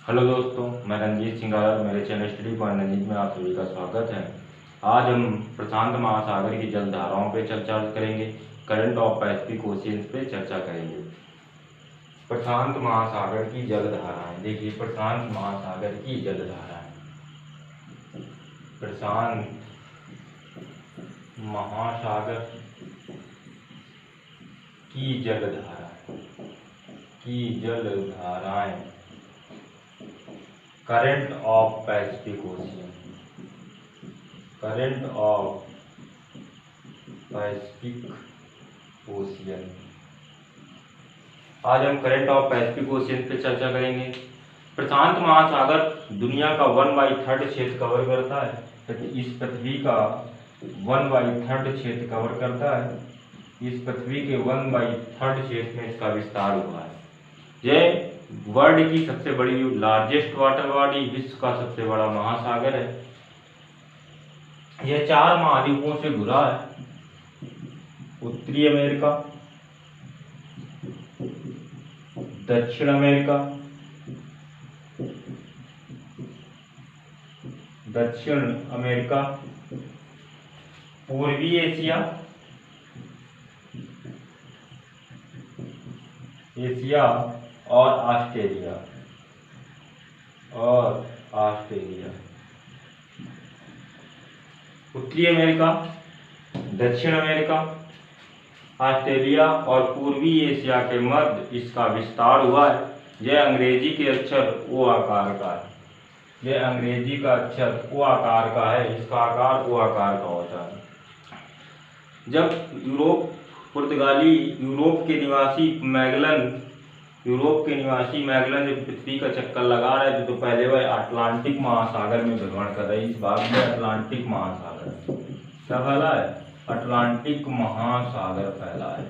Hello दोस्तों, मैं रंजीत सिंह और मेरे चैनल स्टडी पॉइंट रंजीत में आप सभी का स्वागत है। आज हम प्रशांत महासागर की जलधाराओं पे चर्चा करेंगे, करंट ऑफ पैसिफिक ओशियंस पे चर्चा करेंगे। प्रशांत महासागर की जलधाराएं, देखिए प्रशांत महासागर की जलधाराएं, प्रशांत महासागर की जलधाराएं current of Pacific Ocean, current of Pacific Ocean. आज हम करंट ऑफ पैसिफिक ओशियन पे चर्चा करेंगे। प्रशांत महासागर दुनिया का 1/3 क्षेत्र कवर करता है। इस पृथ्वी का 1/3 क्षेत्र कवर करता है। इस पृथ्वी के 1/3 क्षेत्र में इसका विस्तार हुआ है। यह वर्ल्ड की सबसे बड़ी लार्जेस्ट वाटर बॉडी, विश्व का सबसे बड़ा महासागर है। यह 4 महाद्वीपों से घुरा है। उत्तरी अमेरिका, दक्षिण अमेरिका, पूर्वी एशिया और ऑस्ट्रेलिया उत्तरी अमेरिका, दक्षिण अमेरिका, ऑस्ट्रेलिया और पूर्वी एशिया के मध्य इसका विस्तार हुआ है। यह अंग्रेजी के अक्षर ओ आकार का है। यह अंग्रेजी का अक्षर ओ आकार का है। इसका आकार ओ आकार का होता है। जब पुर्तगाली यूरोप के निवासी मैगलन जब पृथ्वी का चक्कर लगा रहे थे तो पहले वह अटलांटिक महासागर में भ्रमण कर रहे। इस भाग में अटलांटिक महासागर क्या फैला है? अटलांटिक महासागर फैला है।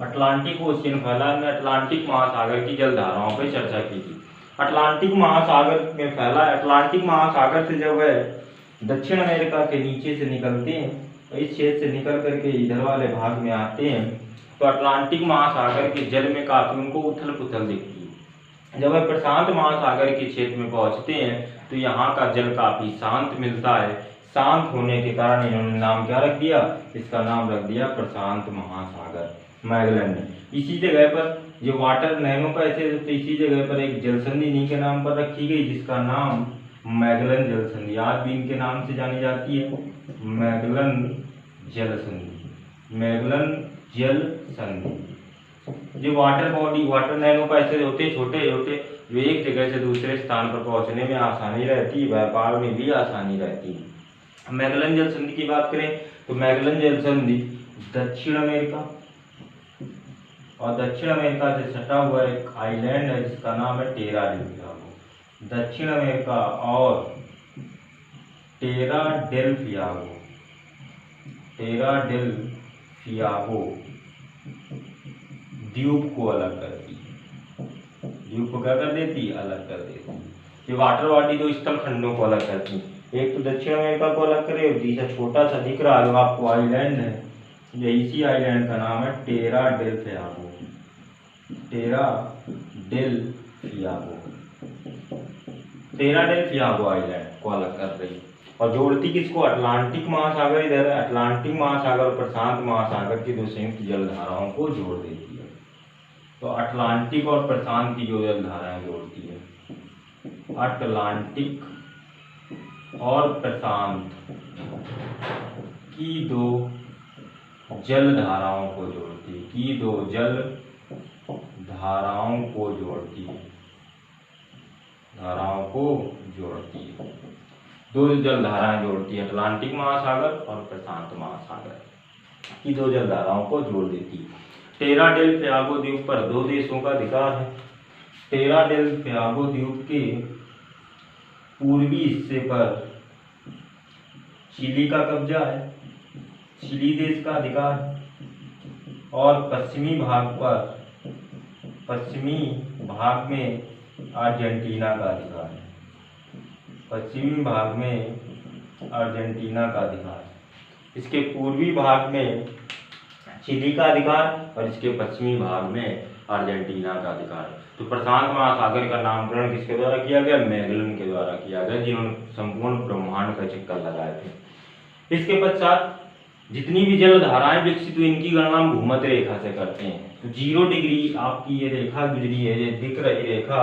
अटलांटिक ओशियन फैला है। हमने अटलांटिक महासागर की जलधाराओं पर चर्चा की थी। अटलांटिक महासागर में फैला है। अटलांटिक महासागर से जब वह दक्षिण अमेरिका के नीचे से निकलते हैं, इस क्षेत्र से निकल करके इधर वाले भाग में आते हैं तो अटलांटिक महासागर के जल में काफी उनको उथल पुथल दिखती है। जब वह प्रशांत महासागर के क्षेत्र में पहुंचते हैं तो यहाँ का जल काफी शांत मिलता है। शांत होने के कारण इन्होंने नाम क्या रख दिया? इसका नाम रख दिया प्रशांत महासागर, मैगलन ने। इसी जगह पर जो वाटर नैनो पैसे तो इसी जगह पर एक जलसंधि इन्हीं के नाम पर रखी गई, जिसका नाम मैगलन जलसंधि आज भी इनके नाम से जानी जाती है, मैगलन जलसंधि। जो वाटर बॉडी, वाटर नैनो पैसे होते छोटे छोटे, जो एक जगह से दूसरे स्थान पर पहुंचने में आसानी रहती है, व्यापार में भी आसानी रहती है। मैगलन जलसंधि की बात करें तो मैगलन जलसंधि दक्षिण अमेरिका से सटा हुआ एक आइलैंड है जिसका नाम है टेरा डेल फियागो। दक्षिण अमेरिका और टेरा डेल फियागो द्वीप को अलग करती है। द्वीप को क्या कर देती? अलग कर देती है। ये वाटर बॉडी दो स्थल खंडों को अलग करती है। एक तो दक्षिण अमेरिका को अलग करे और तीसरा छोटा सा दिख रहा है आपको आइलैंड है, इसी आइलैंड का नाम है टेरा डेल फियागो आइलैंड को अलग कर रही है। और जोड़ती किसको? अटलांटिक महासागर इधर है, अटलांटिक महासागर और प्रशांत महासागर की दो संयुक्त जलधाराओं को जोड़ देती है। तो अटलांटिक और प्रशांत की जो जलधाराएं जोड़ती है, अटलांटिक और प्रशांत की दो जलधाराओं को जोड़ती है, दो जलधाराएं जोड़ती है। अटलांटिक महासागर और प्रशांत महासागर की दो जलधाराओं को जोड़ देती है। टेरा डेल फियागो द्वीप पर 2 देशों का अधिकार है। टेरा डेल फियागो द्वीप के पूर्वी हिस्से पर चिली का कब्जा है, चिली देश का अधिकार है। और पश्चिमी भाग में अर्जेंटीना का अधिकार है। इसके पूर्वी भाग में चिली का अधिकार और इसके पश्चिमी भाग में अर्जेंटीना का अधिकार। तो प्रशांत महासागर का नामकरण किसके द्वारा किया गया? मैगेलन के द्वारा किया गया, जिन्होंने संपूर्ण ब्रह्मांड का चक्कर लगाए थे। इसके पश्चात जितनी भी जल धाराएं विकसित हुई, इनकी गणना हम भूमध्य रेखा से करते हैं। तो 0 डिग्री आपकी ये रेखा गुजरी है, ये दिख रही रेखा,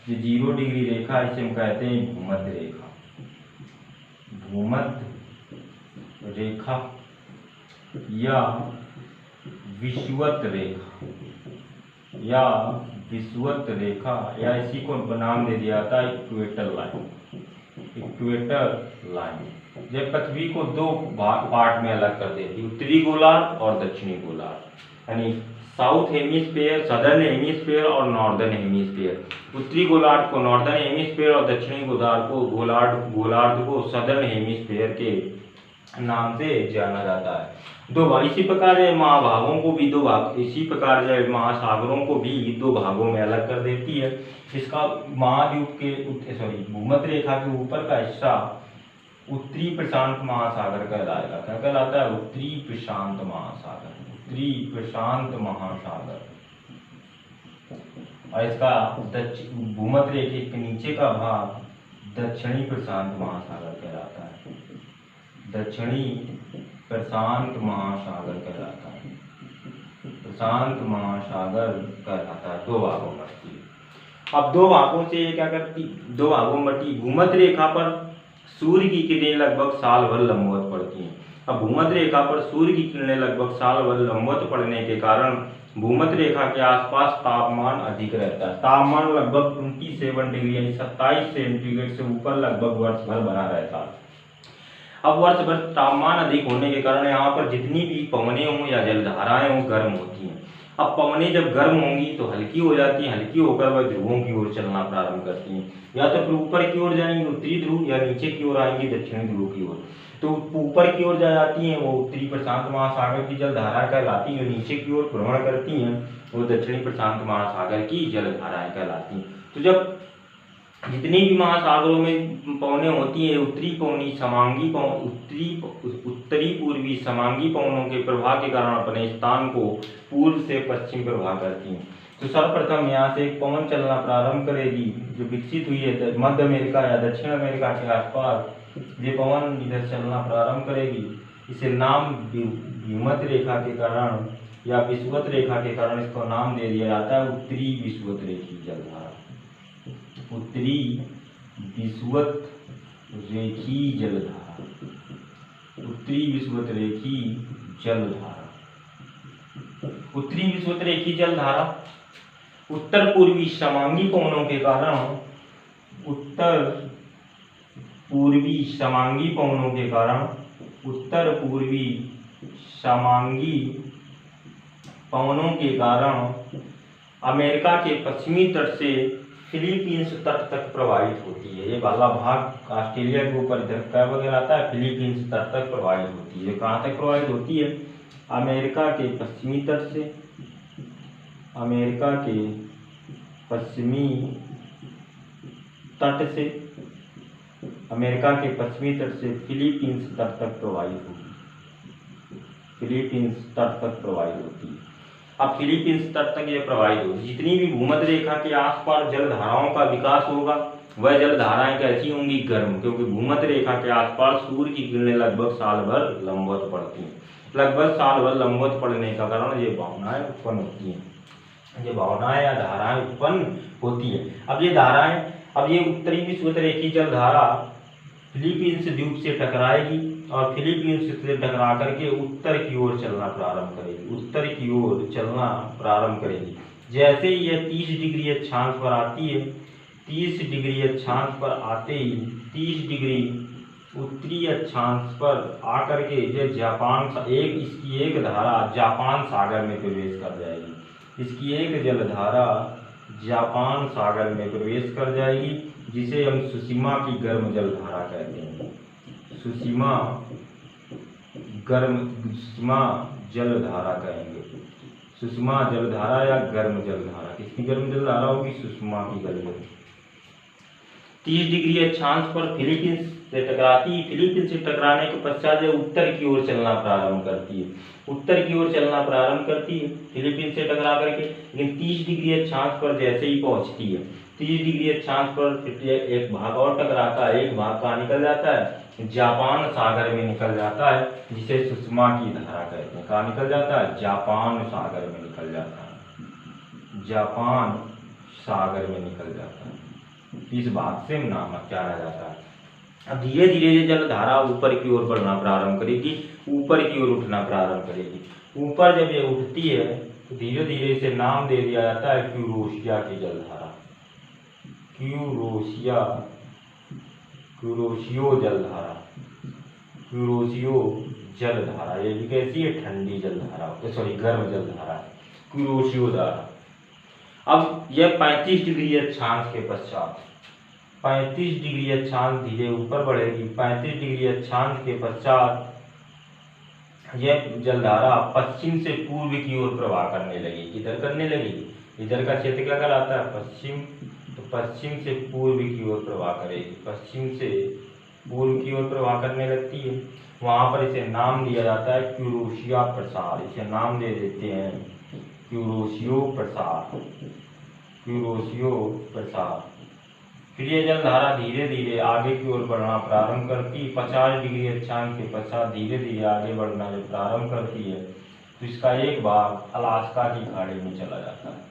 ये 0 डिग्री रेखा, इसे हम कहते हैं भूमध्य रेखा। भूमध्य रेखा या विषुवत रेखा या विषुवत रेखा, या इसी को नाम दे दिया था इक्वेटर लाइन। इक्वेटर लाइन जब पृथ्वी को दो पार्ट में अलग कर देती, उत्तरी गोलार्ध और दक्षिणी गोलार्ध, यानी साउथ हेमिस्फीयर, सदर्न हेमिस्फीयर और नॉर्दर्न हेमिस्फीयर। उत्तरी गोलार्ध को नॉर्दर्न हेमिस्फीयर और दक्षिणी गोलार्ध को सदर्न हेमिस्फीयर के नाम से जाना जाता है। दो भाग इसी प्रकार महाभागों को भी दो भाग, इसी प्रकार जो महासागरों को भी दो भागों में अलग कर देती है। इसका महाद्वीप के भूमध्य रेखा के ऊपर का हिस्सा उत्तरी प्रशांत महासागर कहलाएगा। क्या कहलाता है? उत्तरी प्रशांत महासागर। उत्तरी प्रशांत महासागर। और इसका भूमध्य रेखा के नीचे का भाग दक्षिणी प्रशांत महासागर कहलाता है। दक्षिणी प्रशांत महासागर कहलाता है। प्रशांत महासागर कहलाता है। दो भागों में बंटती है। अब दो भागों से क्या करती? दो भागों में बंटी। भूमध्य रेखा पर सूर्य की किरणें लगभग साल भर लंबवत पड़ती हैं। अब भूमध्य रेखा पर सूर्य की किरणें लगभग साल भर लंबवत पड़ने के कारण भूमध्य रेखा के आसपास तापमान अधिक रहता है। तापमान लगभग 27 डिग्री यानी 27 सेंटीग्रेड से ऊपर लगभग वर्ष भर बना रहता है। अब वर्ष भर तापमान अधिक होने के कारण यहाँ पर जितनी भी पवनें हों या जलधाराएं हों गर्म होती हैं। अब पवनें जब गर्म होंगी तो हल्की हो जाती हैं, हल्की होकर वह ध्रुवों की ओर चलना प्रारंभ करती हैं। या तो फिर ऊपर की ओर जाएंगी उत्तरी ध्रुव, या नीचे की ओर आएंगी दक्षिणी ध्रुव की ओर। तो ऊपर की ओर जा जाती हैं वो उत्तरी प्रशांत महासागर की जलधारा कहलाती है, नीचे की ओर भ्रमण करती हैं वो दक्षिणी प्रशांत महासागर की जलधाराएं कहलाती हैं। तो जब जितनी भी महासागरों में पवनें होती हैं, उत्तरी पवनी समांगी उत्तरी पूर्वी समांगी पवनों के प्रवाह के कारण अपने स्थान को पूर्व से पश्चिम प्रवाह करती हैं। तो सर्वप्रथम यहाँ से एक पवन चलना प्रारंभ करेगी जो विकसित हुई है मध्य अमेरिका या दक्षिण अमेरिका के आसपास। ये पवन इधर चलना प्रारंभ करेगी, इसे नाम भूमध्य रेखा के कारण या विषुवत रेखा के कारण इसको नाम दे दिया जाता है उत्तरी विषुवत रेखी जलधारा। उत्तरी विषुवत रेखी जलधारा। उत्तरी विषुवत रेखी जलधारा। उत्तरी विषुवत रेखी जलधारा उत्तर पूर्वी समांगी पवनों के कारण उत्तर पूर्वी समांगी पवनों के कारण उत्तर पूर्वी समांगी पवनों के कारण अमेरिका के पश्चिमी तट से फिलीपींस तट तक प्रवाहित होती है। ये वाला भाग ऑस्ट्रेलिया के ऊपर क्या वगैरह आता है, फिलीपींस तट तक प्रवाहित होती है। कहाँ तक प्रवाहित होती है? अमेरिका के पश्चिमी तट से, अमेरिका के पश्चिमी तट से, अमेरिका के पश्चिमी तट से फिलीपींस तट तक प्रवाहित होगी। फिलीपींस तट तक प्रवाहित होती है। अब फिलीपींस तट तक ये प्रवाहित होगी। जितनी भी भूमध्य रेखा के आसपास जलधाराओं का विकास होगा वह जलधाराएं कैसी होंगी? गर्म, क्योंकि भूमध्य रेखा के आसपास सूर्य की किरणें लगभग साल भर लंबवत पड़ती हैं। लगभग साल भर लंबवत पड़ने का कारण ये भावनाएं उत्पन्न होती हैं। ये भावनाएं या धाराएं उत्पन्न होती है। अब ये धाराएं, अब ये उत्तरी विषुवत रेखी जलधारा फिलीपींस द्वीप से टकराएगी और फिलीपींस से टकरा करके उत्तर की ओर चलना प्रारंभ करेगी। उत्तर की ओर चलना प्रारंभ करेगी। जैसे ही यह 30 डिग्री अक्षांश पर आती है, 30 डिग्री अक्षांश पर आते ही 30 डिग्री उत्तरी अक्षांश पर आकर के ये इसकी एक धारा जापान सागर में प्रवेश कर जाएगी। इसकी एक जलधारा जापान सागर में प्रवेश कर जाएगी, जिसे हम सुषिमा की गर्म जलधारा कहते हैं। सुषिमा जलधारा कहेंगे। सुषमा जलधारा या गर्म जलधारा। किसकी गर्म जलधारा होगी? सुषमा की गर्म। 30 डिग्री अक्षांश पर फिलीपींस से टकराती है। फिलीपींस से टकराने के पश्चात यह उत्तर की ओर चलना प्रारंभ करती है। उत्तर की ओर चलना प्रारंभ करती है फिलीपींस से टकरा करके, लेकिन 30 डिग्री अक्षांश पर जैसे ही पहुंचती है, 30 डिग्री अक्षांश पर एक भाग और टकराता है। एक भाग कहाँ निकल जाता है? जापान सागर में निकल जाता है, जिसे सुषमा की धारा कहते हैं। कहाँ निकल जाता है? जापान सागर में निकल जाता है। जापान सागर में निकल जाता है। इस भाग से नाम जाना जाता है। अब धीरे धीरे ये जलधारा ऊपर की ओर बढ़ना प्रारंभ करेगी, ऊपर की ओर उठना प्रारंभ करेगी। ऊपर जब ये उठती है तो धीरे धीरे इसे नाम दे दिया जाता है क्यूरोशिया की जलधारा। क्यूरोशियो जलधारा, क्यूरोशियो जलधारा। ये भी कैसी है? ठंडी जलधारा, सॉरी गर्म जलधारा, क्यूरोशियो धारा। अब यह 35 डिग्री अक्षांश के पश्चात 35 डिग्री अक्षांश धीरे ऊपर बढ़ेगी। 35 डिग्री अक्षांश के पश्चात यह जलधारा पश्चिम से पूर्व की ओर प्रवाह करने लगेगी। इधर करने लगेगी, इधर का क्षेत्र क्या कहलाता है? पश्चिम। तो पश्चिम से पूर्व की ओर प्रवाह करेगी, पश्चिम से पूर्व की ओर प्रवाह करने लगती है। वहां पर इसे नाम दिया जाता है क्यूरोशिया प्रसार। इसे नाम दे देते हैं क्यूरोशियो प्रसार, क्यूरोशियो प्रसार। फिर ये जलधारा धीरे धीरे आगे की ओर बढ़ना प्रारंभ करती है। 50 डिग्री अक्षांश के पश्चात धीरे धीरे आगे बढ़ना जब प्रारंभ करती है तो इसका एक भाग अलास्का की खाड़ी में चला जाता है।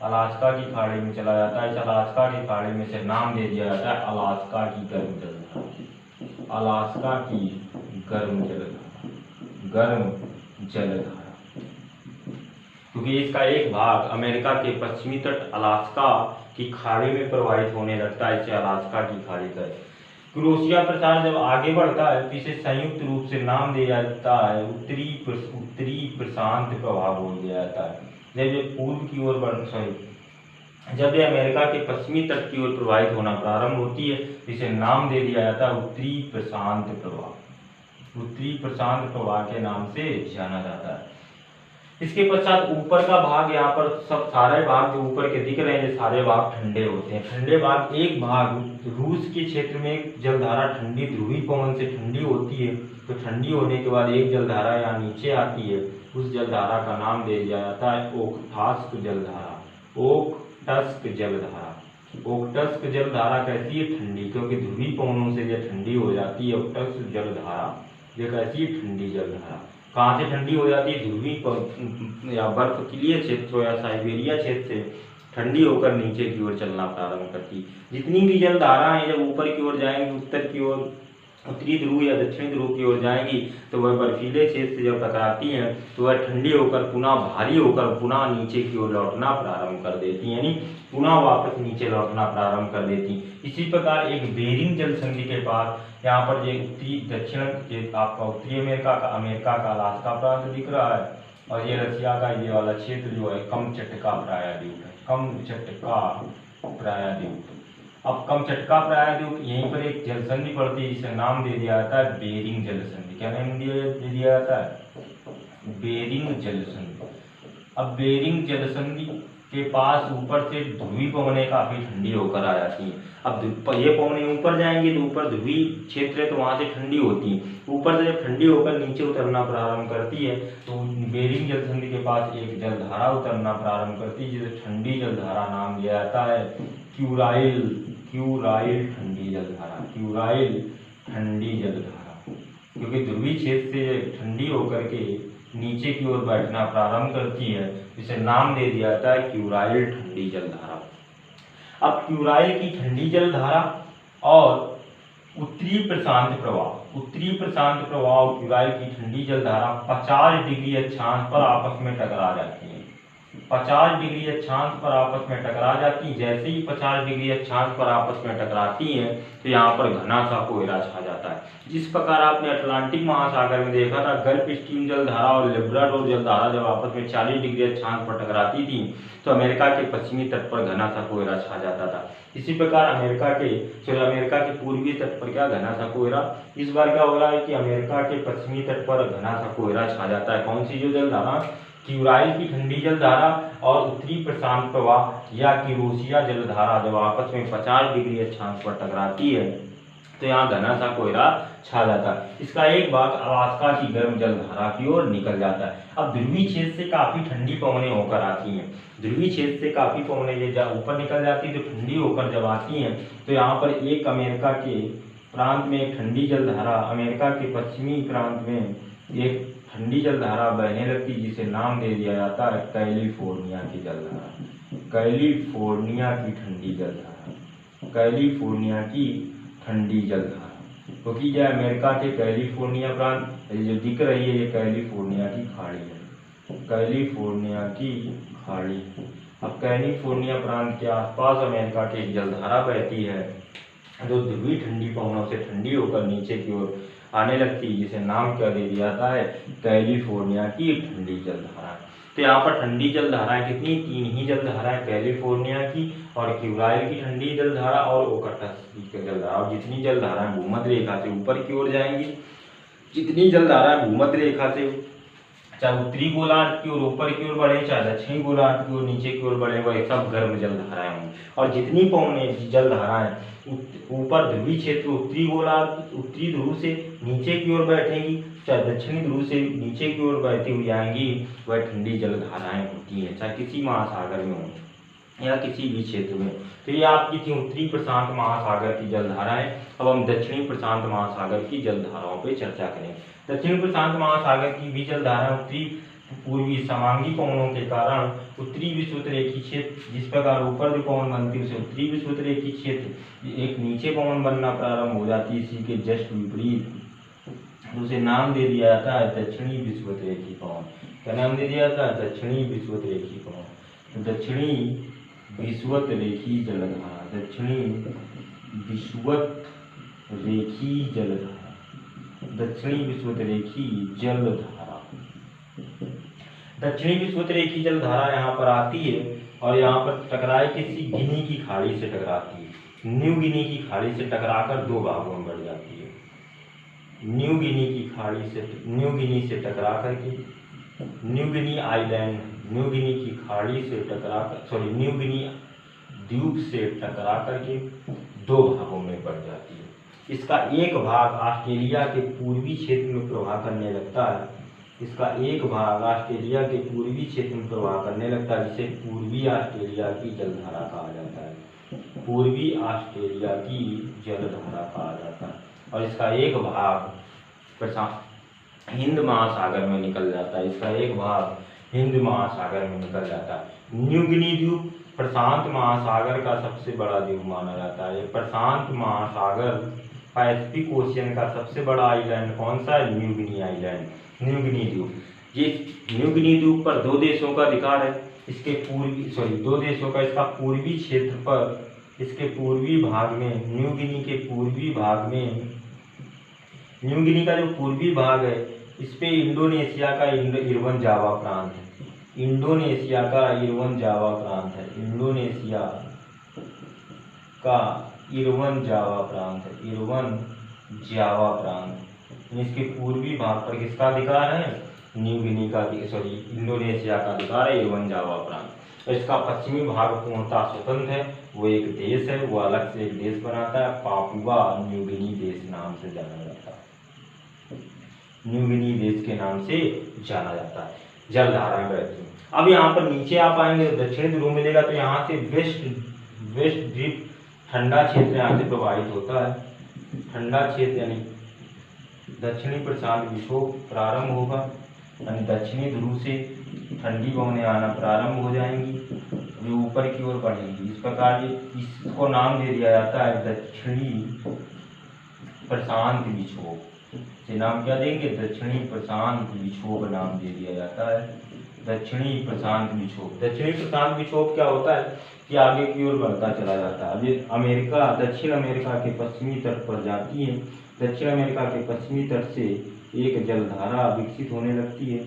अलास्का की खाड़ी में चला जाता है। इस अलास्का की खाड़ी में से नाम दे दिया जाता है अलास्का की गर्म जलधारा। अलास्का की गर्म जलधारा, गर्म जलधारा, क्योंकि इसका एक भाग अमेरिका के पश्चिमी तट अलास्का की खाड़ी में प्रवाहित होने लगता है। इसे अलास्का की खाड़ी कहते हैं। क्यूरोशिया प्रसार जब आगे बढ़ता है तो इसे संयुक्त रूप से नाम दिया जाता है उत्तरी प्रशांत प्रवाह बोल दिया जाता है। जब ये पूर्व की ओर जब ये अमेरिका के पश्चिमी तट की ओर प्रवाहित होना प्रारंभ होती है तो इसे नाम दे दिया जाता है उत्तरी प्रशांत प्रवाह। उत्तरी प्रशांत प्रवाह के नाम से जाना जाता है। इसके पश्चात ऊपर का भाग, यहाँ पर सब सारे भाग जो ऊपर के दिख रहे हैं, ये सारे भाग ठंडे होते हैं। ठंडे भाग, एक भाग रूस के क्षेत्र में एक जलधारा ठंडी ध्रुवीय पवन से ठंडी होती है। तो ठंडी होने के बाद एक जलधारा यहाँ नीचे आती है। उस जलधारा का नाम दे दिया जाता है ओखोत्स्क जलधारा। ओखोत्स्क जलधारा, ओखोत्स्क जलधारा कैसी है? ठंडी, क्योंकि ध्रुवीय पवनों से यह ठंडी हो जाती है। ओखोत्स्क जलधारा ये कैसी है? ठंडी जलधारा। कहाँ से ठंडी हो जाती है? ध्रुवीय या बर्फकीलीय क्षेत्र या साइबेरिया क्षेत्र से ठंडी होकर नीचे की ओर चलना प्रारंभ करती है। जितनी भी जलधाराएं जब ऊपर की ओर जाएंगी, उत्तर की ओर, उत्तरी ध्रुव या दक्षिणी ध्रुव की ओर जाएंगी, तो वह बर्फीले क्षेत्र से जब टकराती हैं तो वह ठंडी होकर पुनः भारी होकर पुनः नीचे की ओर लौटना प्रारंभ कर देती, यानी पुनः वापस नीचे लौटना प्रारंभ कर देती। इसी प्रकार एक बेरिंग जल संधि के पास, यहाँ पर ये उत्तरी दक्षिण आपका उत्तरी अमेरिका का अलास्का प्रांत दिख रहा है, और ये रसिया का ये वाला क्षेत्र जो है कमचटका प्रायद्वीप है। कमचटका प्रायद्वीप। अब कमचटका प्रायद्वीप, यहीं पर एक जल संधि पड़ती है जिसे नाम दे दिया जाता है बेरिंग जल संधि। क्या नाम दे दिया जाता है? बेरिंग जल संधि। अब बेरिंग जल संधि के पास ऊपर से ध्रुवीय पवनें काफी ठंडी होकर आ जाती हैं। अब ये पवनें ऊपर जाएंगी तो ऊपर ध्रुवीय क्षेत्र है तो वहां से ठंडी होती है। ऊपर से जब ठंडी होकर नीचे उतरना प्रारंभ करती है तो बेरिंग जल संधि के पास एक जलधारा उतरना प्रारंभ करती है जिसे ठंडी जलधारा नाम दिया जाता है क्यूराइल। क्यूराइल ठंडी जलधारा, क्यूराइल ठंडी जलधारा, क्योंकि ध्रुवीय क्षेत्र से ठंडी होकर के नीचे की ओर बैठना प्रारंभ करती है, इसे नाम दे दिया जाता है क्यूराइल ठंडी जलधारा। अब क्यूराइल की ठंडी जलधारा और उत्तरी प्रशांत प्रवाह, उत्तरी प्रशांत प्रवाह और क्यूराइल की ठंडी जलधारा 50 डिग्री अक्षांश पर आपस में टकरा जाती है। 50 डिग्री अक्षांश पर आपस में टकरा जाती है। जैसे ही 50 डिग्री अक्षांश पर आपस में टकराती हैं तो यहाँ पर घना सा कोहरा छा जाता है। जिस प्रकार आपने अटलांटिक महासागर में देखा था गल्फ स्ट्रीम जलधारा और लेब्राडोर जलधारा जब आपस में 40 डिग्री अक्षांश पर टकराती थी तो अमेरिका के पश्चिमी तट पर घना सा कोहरा छा जाता था। इसी प्रकार अमेरिका के पूर्वी तट पर क्या घना सा कोहरा, इस बार क्या हो रहा है कि अमेरिका के पश्चिमी तट पर घना सा कोहरा छा जाता है। कौन सी जो जलधारा? क्यूराइल की ठंडी जलधारा और उत्तरी प्रशांत प्रवाह या यूरेशिया जलधारा जब आपस में 50 डिग्री अक्षांश पर टकराती है तो यहाँ घना सा कोहरा छा जाता है। इसका एक भाग अलास्का की गर्म जलधारा की ओर निकल जाता है। अब ध्रुवीय क्षेत्र से काफी ठंडी पवनें होकर आती हैं। ध्रुवीय क्षेत्र से काफी पवनें जब ऊपर निकल जाती है तो ठंडी होकर जब आती हैं तो यहाँ पर एक अमेरिका के प्रांत में एक ठंडी जलधारा, अमेरिका के पश्चिमी प्रांत में एक ठंडी जलधारा बहने लगती जिसे नाम दे दिया जाता है कैलिफोर्निया की जलधारा। कैलिफोर्निया की ठंडी जलधारा, कैलिफोर्निया की ठंडी जलधारा, क्योंकि यह अमेरिका के कैलिफोर्निया प्रांत जो दिख रही है ये कैलिफोर्निया की खाड़ी है, कैलिफोर्निया की खाड़ी। अब कैलिफोर्निया प्रांत के आसपास अमेरिका की एक जलधारा बहती है जो ध्रुवीय ठंडी पवनों से ठंडी होकर नीचे की ओर आने लगती है जिसे नाम क्या दे दिया जाता है कैलिफोर्निया की ठंडी जलधारा। तो यहाँ पर ठंडी जलधाराएं कितनी, 3 ही जलधाराएं, कैलिफोर्निया की और क्यूराइल की ठंडी जलधारा और ओकटस की जलधारा। और जितनी जलधाराएं भूमध्य रेखा से ऊपर की ओर जाएंगी, जितनी जलधाराएं भूमध्य रेखा से चाहे उत्तरी गोलार्ध की ओर ऊपर की ओर बढ़े चाहे दक्षिणी गोलार्ध की ओर नीचे की ओर बढ़े वह सब गर्म जलधाराएं होंगी। और जितनी पवनें जलधाराएं ऊपर ध्रुवीय क्षेत्र उत्तरी गोलार्ध उत्तरी ध्रुव से नीचे की ओर बैठेंगी चाहे दक्षिणी ध्रुव से नीचे की ओर बहती हुई आएंगी वह ठंडी जलधाराएं होती हैं, चाहे किसी महासागर में हो या किसी भी क्षेत्र में। तो ये आपकी थी उत्तरी प्रशांत महासागर की जलधाराएं। अब हम दक्षिणी प्रशांत महासागर की जलधाराओं पर चर्चा करें। दक्षिण प्रशांत महासागर की भी जलधाराएं उत्तरी पूर्वी समांगी पवनों के कारण उत्तरी विषुवत रेखी क्षेत्र, जिस प्रकार ऊपर जो पवन बनती है उसे उत्तरी विषुवत रेखी क्षेत्र एक नीचे पवन बनना प्रारंभ हो जाती है, इसी के जस्ट विपरीत उसे नाम दे दिया जाता है दक्षिणी विषुवत रेखी पवन। क्या नाम दे दिया जाता है? दक्षिणी विषुवत रेखी पवन। दक्षिणी विषुवत रेखी जलधारा, दक्षिणी विषुवत रेखी जलधारा, दक्षिणी विषुवत रेखी जलधारा। दक्षिणी विषुवत रेखी जलधारा यहाँ पर आती है और यहाँ पर टकराई किसी गिनी की खाड़ी से टकराती है। न्यू गिनी की खाड़ी से टकराकर 2 भागों में बढ़ जाती है। न्यू गिनी की खाड़ी से, न्यू गिनी से टकरा करके New Guinea island, New Guinea की खाड़ी से टकराकर न्यू गिनी द्वीप से टकरा करके 2 भागों में बढ़ जाती है। इसका एक भाग ऑस्ट्रेलिया के पूर्वी क्षेत्र में प्रवाह करने लगता है। इसका एक भाग ऑस्ट्रेलिया के पूर्वी क्षेत्र में प्रवाह करने लगता है जिसे पूर्वी ऑस्ट्रेलिया की जलधारा कहा जाता है। पूर्वी ऑस्ट्रेलिया की जलधारा कहा जाता है। और इसका एक भाग हिंद महासागर में निकल जाता है। इसका एक भाग हिंद महासागर में निकल जाता है। न्यू गिनी द्वीप प्रशांत महासागर का सबसे बड़ा द्वीप माना जाता है। प्रशांत महासागर पैसिफिक ओशियन का सबसे बड़ा आइलैंड कौन सा है? New Guinea island, New Guinea द्वीप। ये न्यू गिनी द्वीप पर 2 देशों का अधिकार है। इसके पूर्वी 2 देशों का इसका पूर्वी क्षेत्र पर, इसके पूर्वी भाग में, न्यू गिनी के पूर्वी भाग में, न्यू गिनी का जो पूर्वी भाग है इस पे इंडोनेशिया का इरवन जावा प्रांत है। इंडोनेशिया का इरवन जावा प्रांत है। इंडोनेशिया का इरवन जावा प्रांत है। इरवन जावा प्रांत। इसके पूर्वी भाग पर किसका अधिकार है? न्यू गिनी का, इंडोनेशिया का अधिकार है इरवन जावा प्रांत। और इसका पश्चिमी भाग पूर्णतः स्वतंत्र है। वो एक देश है, वो अलग से एक देश बनाता है। पापुआ न्यू गिनी देश नाम से जाना जाता है। न्यू गिनी देश के नाम से जाना जाता है। जलधाराएं बहती हैं। अब यहाँ पर नीचे आप आएंगे दक्षिणी ध्रुव मिलेगा तो यहाँ से वेस्ट द्वीप ठंडा क्षेत्र यहाँ से प्रवाहित होता है। ठंडा क्षेत्र यानी दक्षिणी प्रशांत विक्षोभ प्रारंभ होगा, यानी दक्षिणी ध्रुव से ठंडी पवनें आना प्रारंभ हो जाएंगी जो ऊपर की ओर बढ़ेंगी। इस प्रकार इसको नाम दे दिया जाता है दक्षिणी प्रशांत विक्षोभ। ये नाम क्या देंगे? दक्षिणी प्रशांत विक्षोभ नाम दे दिया जाता है। दक्षिणी प्रशांत विक्षोभ। दक्षिणी प्रशांत विक्षोभ क्या होता है कि आगे की ओर बढ़ता चला जाता है। अब ये अमेरिका, दक्षिण अमेरिका के पश्चिमी तट पर जाती है। दक्षिण अमेरिका के पश्चिमी तट से एक जलधारा विकसित होने लगती है,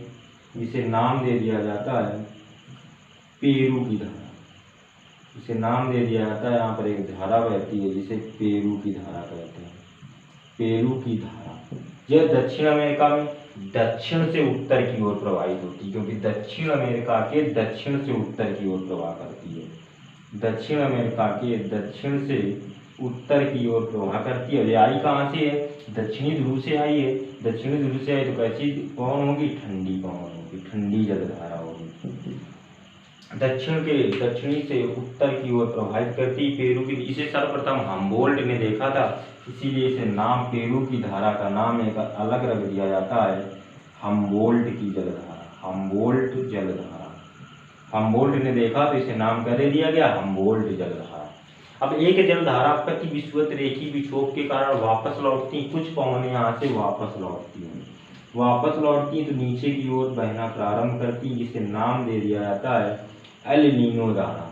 इसे नाम दे दिया जाता है पेरू की धारा। इसे नाम दे दिया जाता है, यहाँ पर एक धारा बहती है जिसे पेरू की धारा कहते हैं। पेरू की धारा। यह दक्षिण अमेरिका में दक्षिण से उत्तर की ओर प्रवाहित होती है, क्योंकि दक्षिण अमेरिका के दक्षिण से उत्तर की ओर प्रवाह करती है। दक्षिण अमेरिका के दक्षिण से उत्तर की ओर प्रवाह करती है। और ये आई कहाँ से है? दक्षिणी ध्रुव से आई है। दक्षिणी ध्रुव से आई तो कैसी पवन होगी? ठंडी पवन होगी, ठंडी जलधारा होगी। दक्षिणी से उत्तर की ओर प्रवाहित करती पेरू की। इसे सर्वप्रथम हम्बोल्ट ने देखा था, इसीलिए इसे नाम पेरू की धारा का नाम एक अलग रख दिया जाता है, हम्बोल्ट की जलधारा, हम्बोल्ट जलधारा। हम्बोल्ट ने देखा तो इसे नाम क्या दे दिया गया? हम्बोल्ट जलधारा। अब एक जलधारा प्रति विषुवत रेखी विक्षोभ के कारण वापस लौटती, कुछ पवन यहाँ से वापस लौटती हैं, वापस लौटती तो नीचे की ओर बहना प्रारंभ करती, जिसे नाम दे दिया जाता है एल नीनो धारा।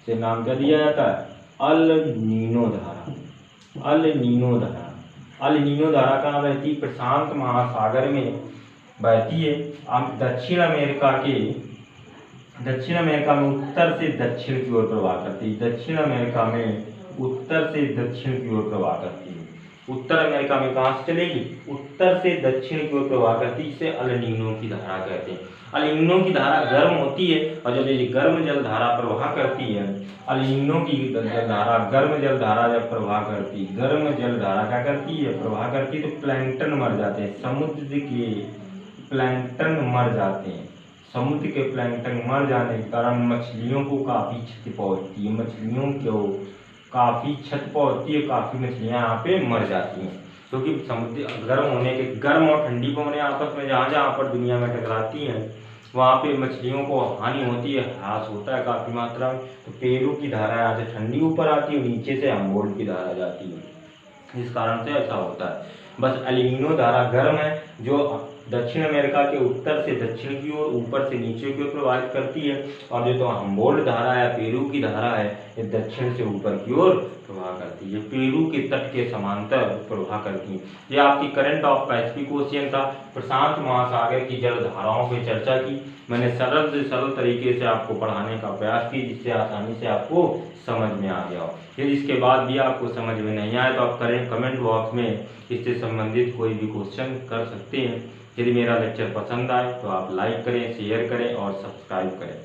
से नाम क्या दिया जाता है? अल नीनो धारा, अल नीनो धारा। अल नीनो धारा कहाँ बहती? प्रशांत महासागर में बहती है। अब दक्षिण अमेरिका में उत्तर से दक्षिण की ओर प्रवाह करती है। दक्षिण अमेरिका में उत्तर से दक्षिण की ओर प्रवाह करती है। उत्तर अमेरिका में कहाँ से चलेगी? उत्तर से दक्षिण की ओर प्रवाह करती है, इसे अल नीनो की धारा कहते हैं। अल नीनो की धारा गर्म होती है, और जब ये गर्म जलधारा प्रवाह करती है, अल नीनो की जलधारा गर्म जलधारा जब प्रवाह करती, गर्म जलधारा क्या करती है? प्रवाह करती तो प्लैंकटन मर जाते हैं, समुद्र के प्लैंकटन मर जाते हैं। समुद्र के प्लैंकटन मर जाने के कारण मछलियों को काफ़ी क्षति पहुँचती है, मछलियों को काफ़ी क्षति पहुँचती है, काफ़ी मछलियाँ यहाँ पे मर जाती हैं, क्योंकि समुद्र गर्म होने के, गर्म और ठंडी पवनें आपस में जहाँ जहाँ पर दुनिया में टकराती हैं वहाँ पे मछलियों को हानि होती है, ह्रास होता है काफ़ी मात्रा में। तो पेरू की धारा यहाँ से ठंडी ऊपर आती है, नीचे से हम्बोल्ट की धारा जाती है, इस कारण से ऐसा होता है। बस एल नीनो धारा गर्म है, जो दक्षिण अमेरिका के उत्तर से दक्षिण की ओर, ऊपर से नीचे की ओर प्रवाहित करती है। और जो तो हम्बोल्ट धारा है, पेरू की धारा है, ये दक्षिण से ऊपर की ओर प्रवाह करती है, पेरू के तट के समांतर प्रवाह करती है। ये आपकी करंट ऑफ पैसिफिक ओशियन था। प्रशांत महासागर की जलधाराओं पर चर्चा की मैंने, सरल से सरल तरीके से आपको पढ़ाने का प्रयास की, जिससे आसानी से आपको समझ में आ गया हो। यदि इसके बाद भी आपको समझ में नहीं आए तो आप कमेंट बॉक्स में इससे संबंधित कोई भी क्वेश्चन कर सकते हैं। यदि मेरा लेक्चर पसंद आए तो आप लाइक करें, शेयर करें और सब्सक्राइब करें।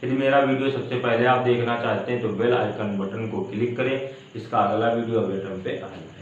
यदि मेरा वीडियो सबसे पहले आप देखना चाहते हैं तो बेल आइकन बटन को क्लिक करें, इसका अगला वीडियो बटन पे आएगा।